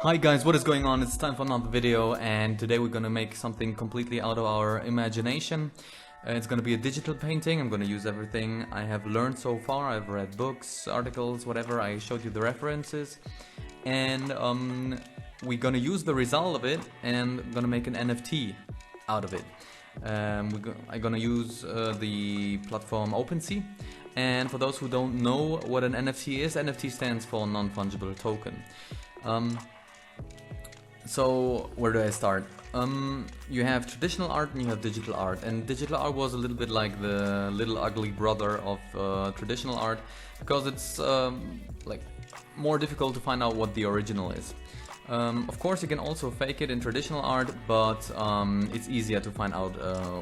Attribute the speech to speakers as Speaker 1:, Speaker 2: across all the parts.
Speaker 1: Hi guys, what is going on? It's time for another video, and today we're gonna make something completely out of our imagination. It's gonna be a digital painting. I'm gonna use everything I have learned so far. I've read books, articles, whatever. I showed you the references, and we're gonna use the result of it and gonna make an NFT out of it. I'm gonna use the platform OpenSea. And for those who don't know what an NFT is, NFT stands for non-fungible token. So where do I start? You have traditional art and you have digital art, and digital art was a little bit like the little ugly brother of traditional art, because it's like more difficult to find out what the original is. Of course you can also fake it in traditional art, but it's easier to find out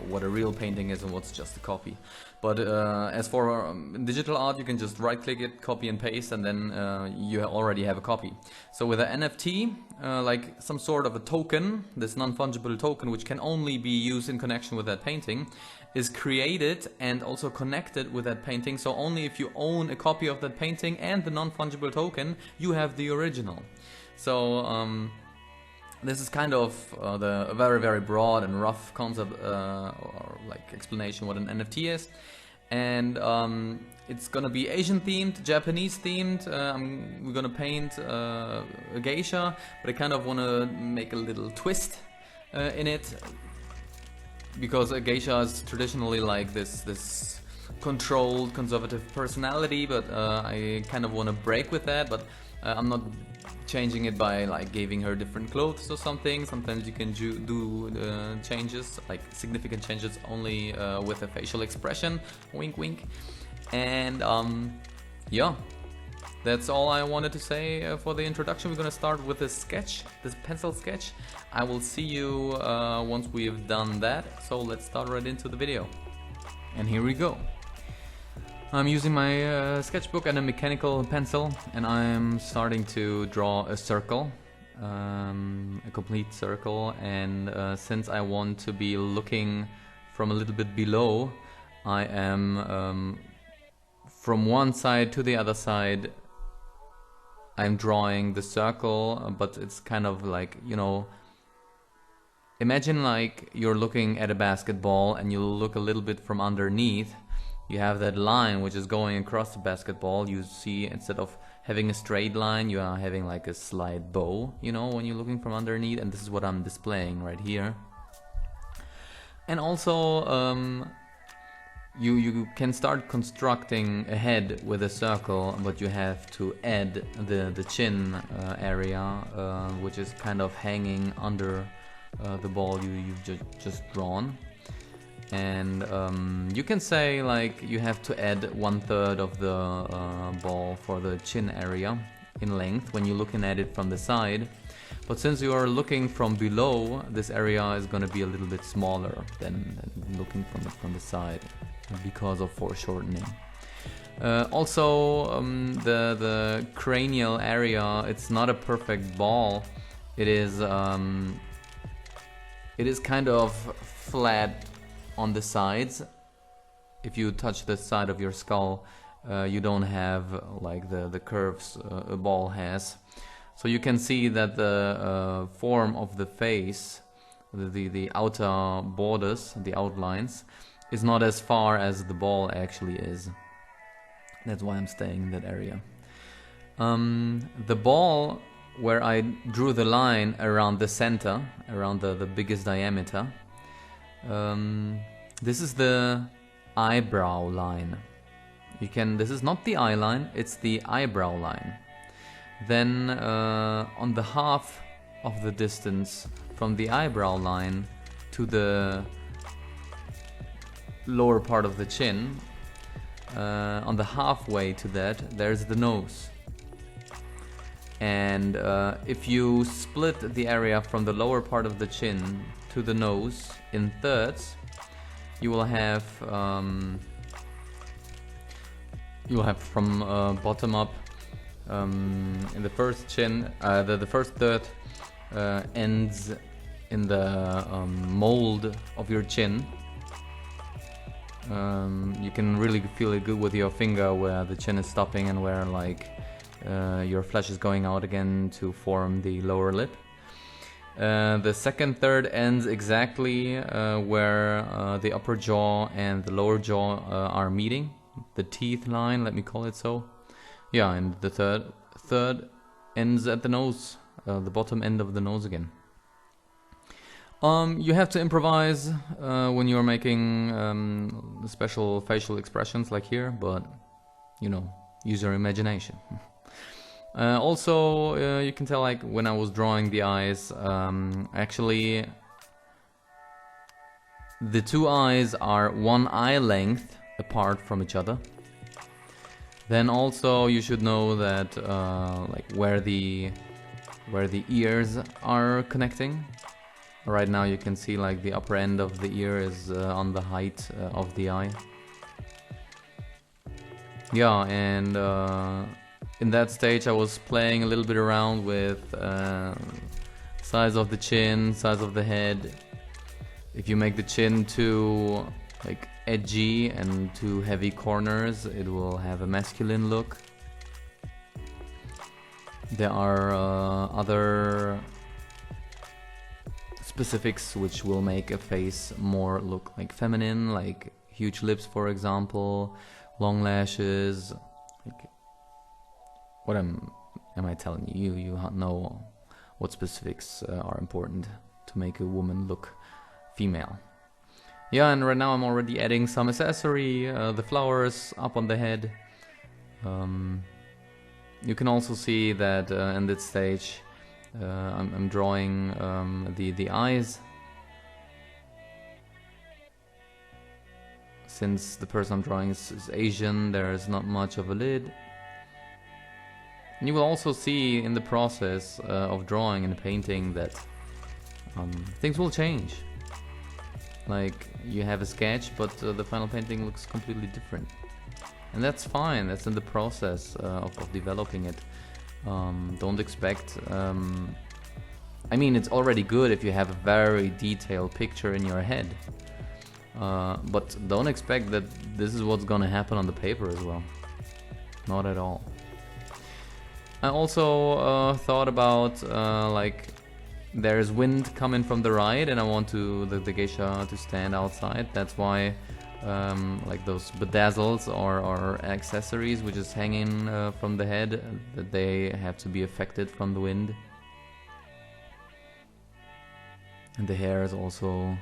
Speaker 1: what a real painting is and what's just a copy. But as for digital art, you can just right click it, copy and paste, and then you already have a copy. So with an NFT, like some sort of a token, this non-fungible token, which can only be used in connection with that painting, is created and also connected with that painting. So only if you own a copy of that painting and the non-fungible token, you have the original. So this is kind of the very broad and rough concept or like explanation what an NFT is, and it's gonna be Asian themed, Japanese themed. We're gonna paint a geisha, but I kind of want to make a little twist in it, because a geisha is traditionally like this controlled, conservative personality, but I kind of want to break with that, but I'm not changing it by like giving her different clothes or something. Sometimes you can do changes, like significant changes, only with a facial expression, wink wink. And yeah, that's all I wanted to say for the introduction. We're gonna start with a sketch, this pencil sketch. I will see you once we've done that, so let's start right into the video. And here we go. I'm using my sketchbook and a mechanical pencil, and I'm starting to draw a circle, a complete circle. And since I want to be looking from a little bit below, I am from one side to the other side, I'm drawing the circle, but it's kind of like, you know, imagine like you're looking at a basketball and you look a little bit from underneath. You have that line which is going across the basketball. You see, instead of having a straight line, you are having like a slight bow, you know, when you're looking from underneath. And this is what I'm displaying right here. And also you can start constructing a head with a circle, but you have to add the chin area, which is kind of hanging under the ball you've just drawn. And you can say like you have to add 1/3 of the ball for the chin area in length when you're looking at it from the side. But since you are looking from below, this area is going to be a little bit smaller than looking from the side, because of foreshortening. Also, the cranial area, it's not a perfect ball. It is kind of flat on the sides. If you touch the side of your skull, you don't have like the curves a ball has. So you can see that the form of the face, the outer borders, the outlines, is not as far as the ball actually is. That's why I'm staying in that area. The ball, where I drew the line around the center, around the biggest diameter, this is the eyebrow line. This is not the eye line, it's the eyebrow line. Then on the half of the distance from the eyebrow line to the lower part of the chin, on the halfway to that, there's the nose. And if you split the area from the lower part of the chin to the nose in thirds, you will have from bottom up, in the first chin, the first third ends in the mold of your chin. You can really feel it good with your finger where the chin is stopping and where like your flesh is going out again to form the lower lip. The second third ends exactly where the upper jaw and the lower jaw are meeting. The teeth line, let me call it so. Yeah, and the third ends at the nose, the bottom end of the nose again. You have to improvise when you're making special facial expressions like here, but you know, use your imagination. Also, you can tell, like, when I was drawing the eyes, actually the two eyes are one eye length apart from each other. Then also you should know that like where the ears are connecting. Right now you can see like the upper end of the ear is on the height of the eye. Yeah, and in that stage I was playing a little bit around with size of the chin, size of the head. If you make the chin too like edgy and too heavy corners, it will have a masculine look. There are other specifics which will make a face more look like feminine, like huge lips, for example, long lashes. Like, what am I telling you? You know what specifics are important to make a woman look female. Yeah, and right now I'm already adding some accessory, the flowers up on the head. You can also see that in this stage I'm drawing the eyes. Since the person I'm drawing is Asian, there is not much of a lid. And you will also see in the process of drawing and painting that things will change. Like, you have a sketch, but the final painting looks completely different. And that's fine, that's in the process of developing it. Don't expect... I mean, it's already good if you have a very detailed picture in your head. But don't expect that this is what's gonna happen on the paper as well. Not at all. I also thought about like, there's wind coming from the right and I want the geisha to stand outside. That's why like those bedazzles or accessories which is hanging from the head, that they have to be affected from the wind. And the hair is also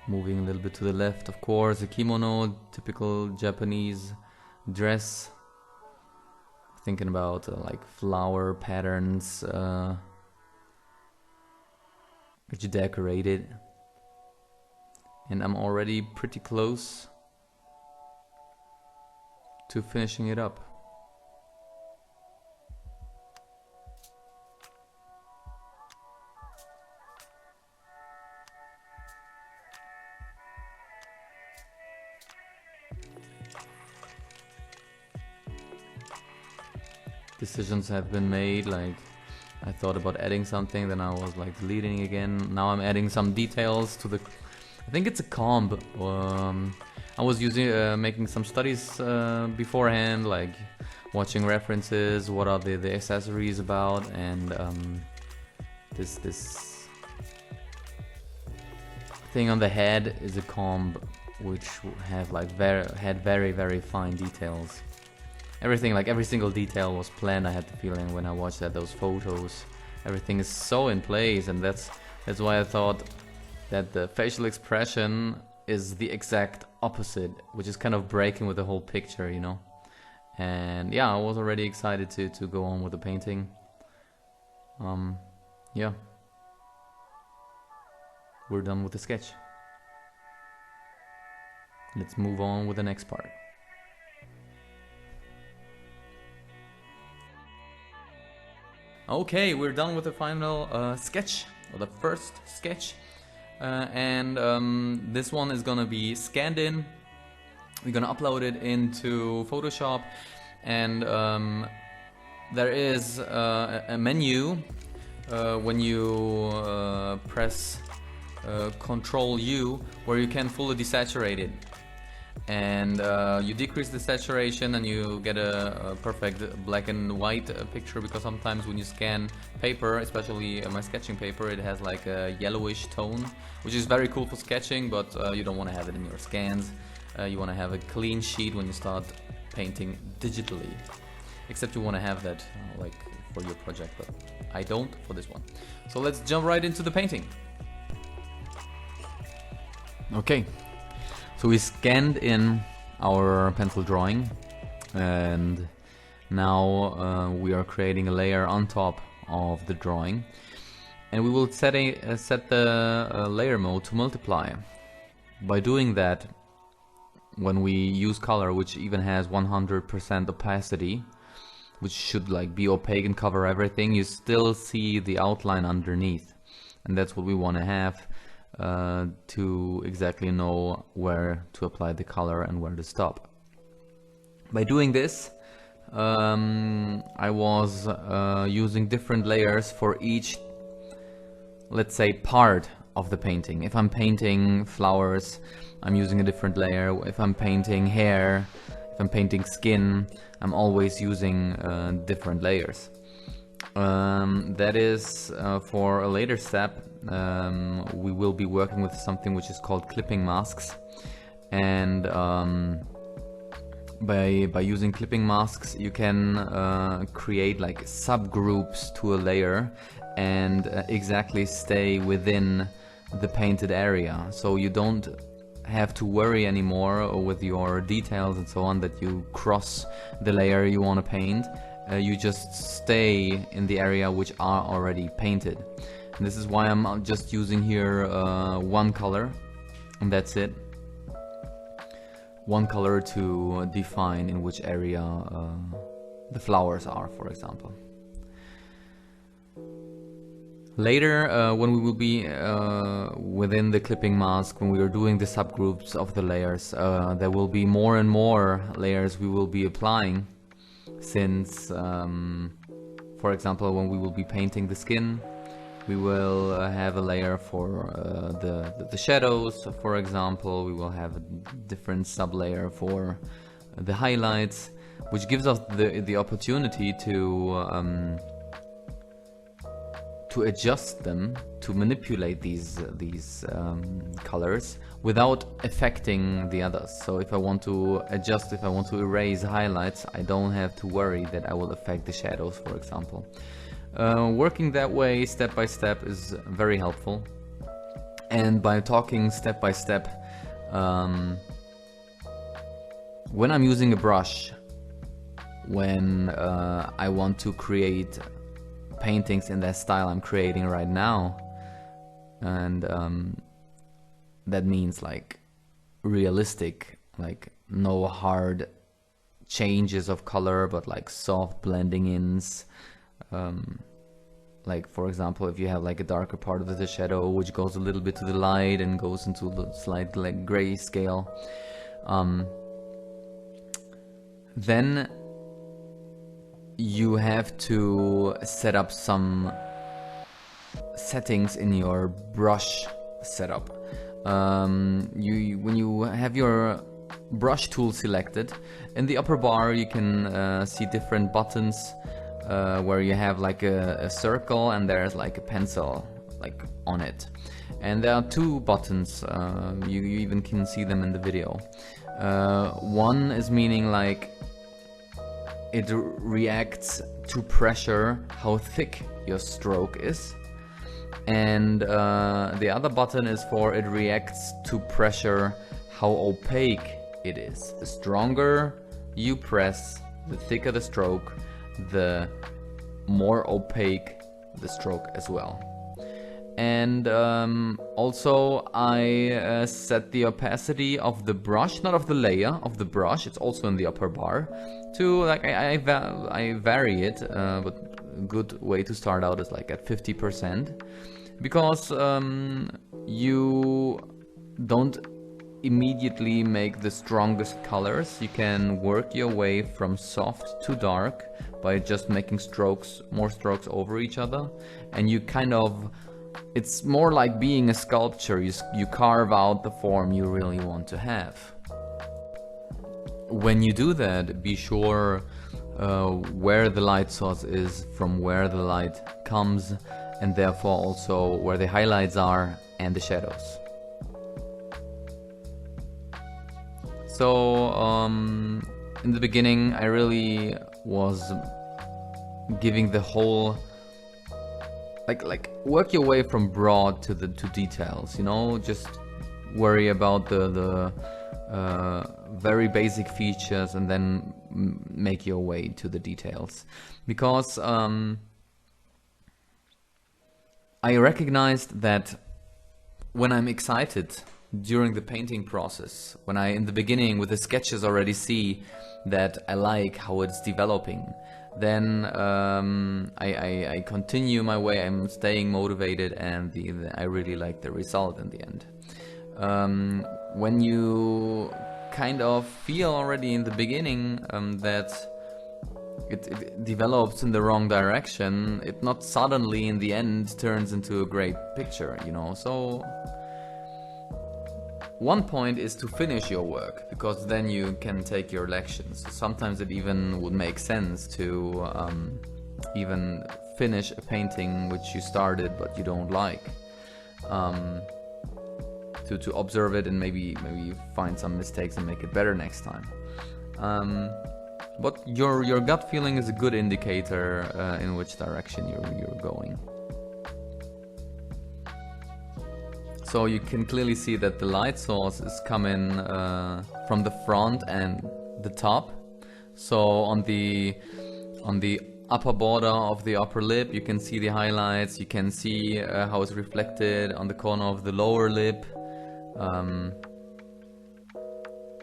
Speaker 1: moving a little bit to the left, of course. A kimono, typical Japanese dress. Thinking about like flower patterns which you decorated. And I'm already pretty close to finishing it up. Decisions have been made, like I thought about adding something, then I was like deleting again. Now I'm adding some details to the... I think it's a comb. I was using making some studies beforehand, like watching references, what are the accessories about, and this thing on the head is a comb which have like very fine details. Everything, like every single detail was planned. I had the feeling when I watched those photos. Everything is so in place, and that's why I thought that the facial expression is the exact opposite, which is kind of breaking with the whole picture, you know. And yeah, I was already excited to go on with the painting. Yeah. We're done with the sketch. Let's move on with the next part. Okay, we're done with the final sketch, or the first sketch. And this one is gonna be scanned in. We're gonna upload it into Photoshop, and there is a menu when you press Control U, where you can fully desaturate it. and you decrease the saturation and you get a perfect black and white picture, because sometimes when you scan paper, especially my sketching paper, it has like a yellowish tone, which is very cool for sketching, but you don't want to have it in your scans. You want to have a clean sheet when you start painting digitally, except you want to have that like for your project, but I don't for this one. So let's jump right into the painting. Okay, so we scanned in our pencil drawing, and now we are creating a layer on top of the drawing, and we will set the layer mode to multiply. By doing that, when we use color, which even has 100% opacity, which should like be opaque and cover everything, you still see the outline underneath, and that's what we want to have to exactly know where to apply the color and where to stop. By doing this, I was using different layers for each, let's say, part of the painting. If I'm painting flowers, I'm using a different layer. If I'm painting hair, if I'm painting skin, I'm always using different layers. That is for a later step. We will be working with something which is called clipping masks, and by using clipping masks you can create like subgroups to a layer and exactly stay within the painted area, so you don't have to worry anymore with your details and so on that you cross the layer you want to paint. You just stay in the area which are already painted. And this is why I'm just using here one color, and that's it. One color to define in which area the flowers are, for example. Later, when we will be within the clipping mask, when we are doing the subgroups of the layers, there will be more and more layers we will be applying, since, for example, when we will be painting the skin, we will have a layer for the shadows, for example. We will have a different sub-layer for the highlights, which gives us the opportunity to adjust them, to manipulate these colors without affecting the others. So if I want to adjust, if I want to erase highlights, I don't have to worry that I will affect the shadows, for example. Working that way step by step is very helpful, and by talking step by step, when I'm using a brush, when I want to create paintings in that style I'm creating right now, and that means like realistic, like no hard changes of color, but like soft blending ins. Like for example, if you have like a darker part of the shadow which goes a little bit to the light and goes into the slight like gray scale, then you have to set up some settings in your brush setup. When you have your brush tool selected, in the upper bar you can see different buttons where you have like a circle and there's like a pencil like on it, and there are two buttons. You even can see them in the video. One is meaning like it reacts to pressure, how thick your stroke is, and the other button is for it reacts to pressure, how opaque it is. The stronger you press, the thicker the stroke, the more opaque the stroke as well. And also I set the opacity of the brush, not of the layer, of the brush, it's also in the upper bar, to like I vary it, but a good way to start out is like at 50%, because you don't immediately make the strongest colors. You can work your way from soft to dark by just making strokes, more strokes over each other, and you kind of, it's more like being a sculpture. You carve out the form you really want to have. when you do that, be sure where the light source is, from where the light comes, and therefore also where the highlights are and the shadows. So in the beginning I really was giving the whole like work your way from broad to details, you know, just worry about the very basic features and then make your way to the details, because I recognized that when I'm excited during the painting process, when I in the beginning with the sketches already see that I like how it's developing, then I continue my way, I'm staying motivated, and I really like the result in the end. When you kind of feel already in the beginning that it develops in the wrong direction, it not suddenly in the end turns into a great picture, you know. So one point is to finish your work, because then you can take your lections. Sometimes it even would make sense to even finish a painting which you started but you don't like, to observe it and maybe find some mistakes and make it better next time. But your gut feeling is a good indicator in which direction you're going. So you can clearly see that the light source is coming from the front and the top. So on the upper border of the upper lip, you can see the highlights. You can see how it's reflected on the corner of the lower lip.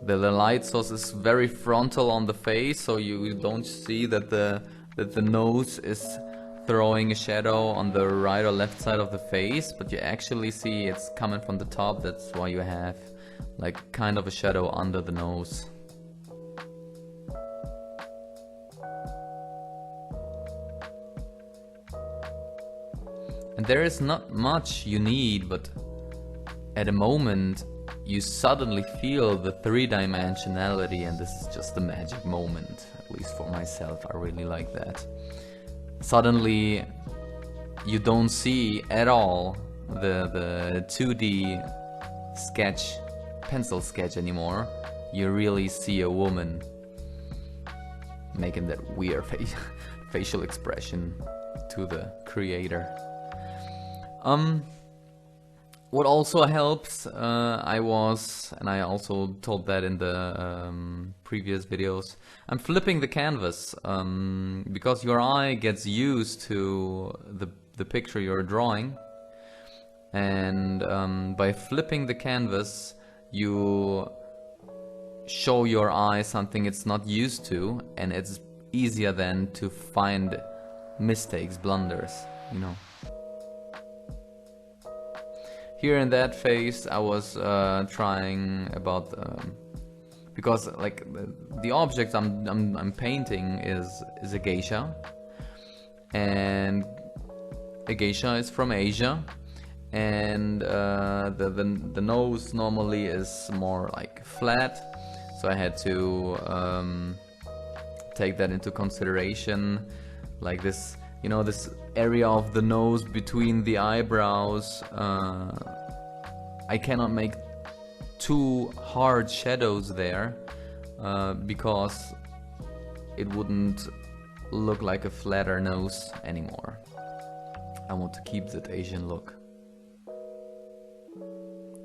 Speaker 1: The light source is very frontal on the face, so you don't see that the nose is throwing a shadow on the right or left side of the face, but you actually see it's coming from the top. That's why you have like kind of a shadow under the nose. And there is not much you need, but at a moment you suddenly feel the three-dimensionality, and this is just a magic moment, at least for myself. I really like that. Suddenly you don't see at all the 2D sketch, pencil sketch anymore. You really see a woman making that weird facial expression to the creator. What also helps, I also told that in the previous videos, I'm flipping the canvas, because your eye gets used to the picture you're drawing, and by flipping the canvas you show your eye something it's not used to, and it's easier then to find mistakes, blunders, you know. Here in that phase I was trying about because like the object I'm painting is a geisha, and a geisha is from Asia, and the nose normally is more like flat, so I had to take that into consideration, like this, you know, this area of the nose between the eyebrows. I cannot make too hard shadows there, because it wouldn't look like a flatter nose anymore. I want to keep that Asian look.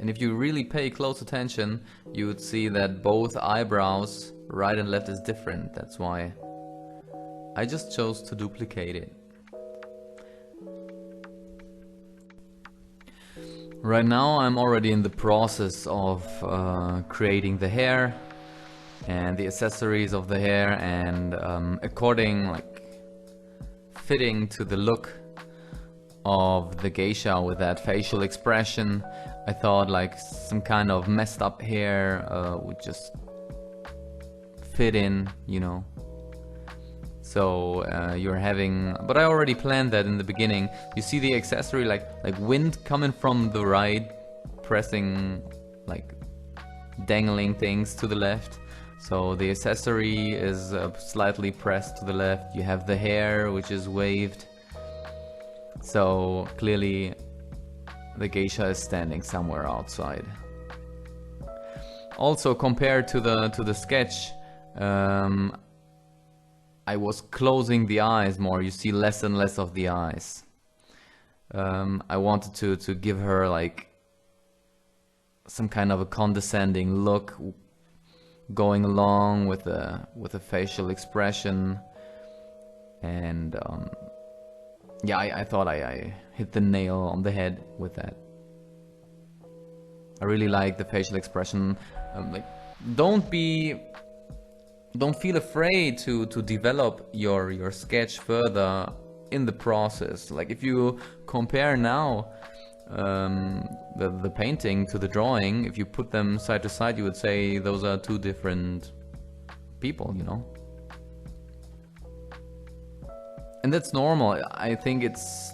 Speaker 1: And if you really pay close attention, you would see that both eyebrows, right and left, is different. That's why I just chose to duplicate it. Right now I'm already in the process of creating the hair and the accessories of the hair, and fitting to the look of the geisha with that facial expression, I thought like some kind of messed up hair would just fit in, you know. So you're having, but I already planned that in the beginning. You see the accessory like wind coming from the right, pressing, like dangling things to the left. So the accessory is slightly pressed to the left. You have the hair, which is waved. So clearly the geisha is standing somewhere outside. Also, compared to the sketch, I was closing the eyes more. You see less and less of the eyes. I wanted to give her like some kind of a condescending look, going along with a facial expression, and yeah, I thought I hit the nail on the head with that. I really like the facial expression. Like, don't feel afraid to develop your sketch further in the process. Like, if you compare now the painting to the drawing, if you put them side to side, you would say those are two different people, you know? And that's normal. I think it's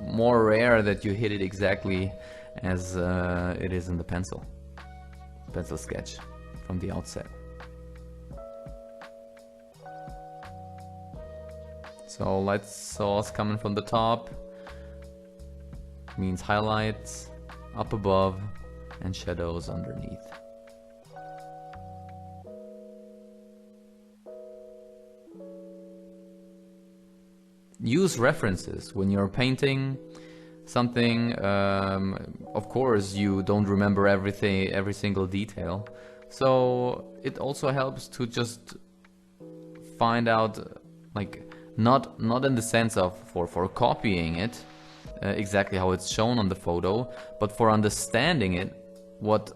Speaker 1: more rare that you hit it exactly as it is in the pencil sketch from the outset. So light source coming from the top means highlights up above and shadows underneath. Use references when you're painting something. Of course, you don't remember everything, every single detail. So it also helps to just find out, like, not in the sense of for copying it exactly how it's shown on the photo, but for understanding it, what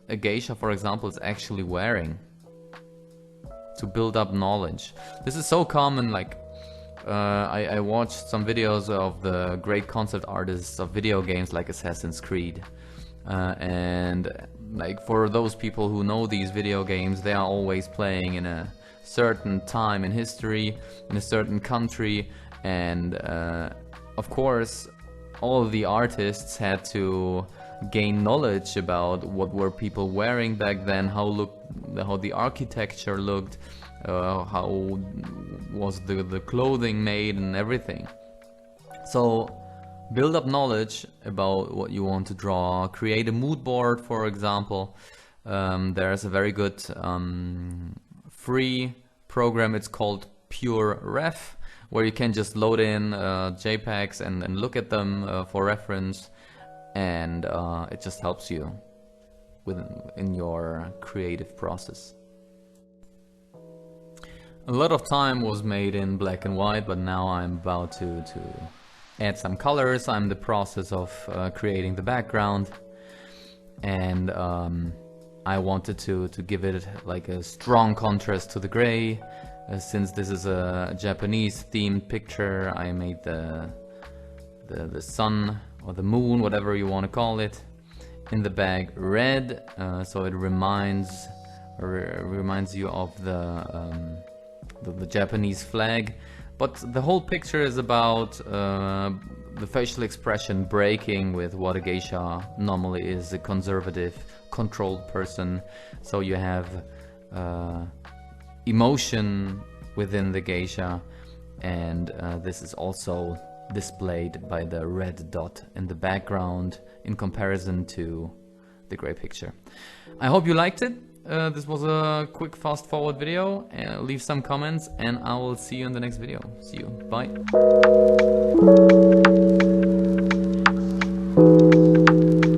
Speaker 1: a geisha, for example, is actually wearing, to build up knowledge. This is so common. Like, I watched some videos of the great concept artists of video games like Assassin's Creed, and like, for those people who know these video games, they are always playing in a certain time in history, in a certain country, and of course all of the artists had to gain knowledge about what were people wearing back then, how the architecture looked, how was the clothing made and everything. So build up knowledge about what you want to draw. Create a mood board, for example. There's a very good free program. It's called Pure Ref, where you can just load in JPEGs and look at them for reference, and it just helps you in your creative process. A lot of time was made in black and white, but now I'm about to add some colors. I'm in the process of creating the background, and I wanted to give it like a strong contrast to the gray. Since this is a Japanese themed picture, I made the sun or the moon, whatever you want to call it, in the bag red, so it reminds you of the Japanese flag. But the whole picture is about the facial expression breaking with what a geisha normally is, a conservative, controlled person. So you have emotion within the geisha, and this is also displayed by the red dot in the background in comparison to the gray picture. I hope you liked it. This was a quick fast forward video. Leave some comments and I will see you in the next video. See you. Bye.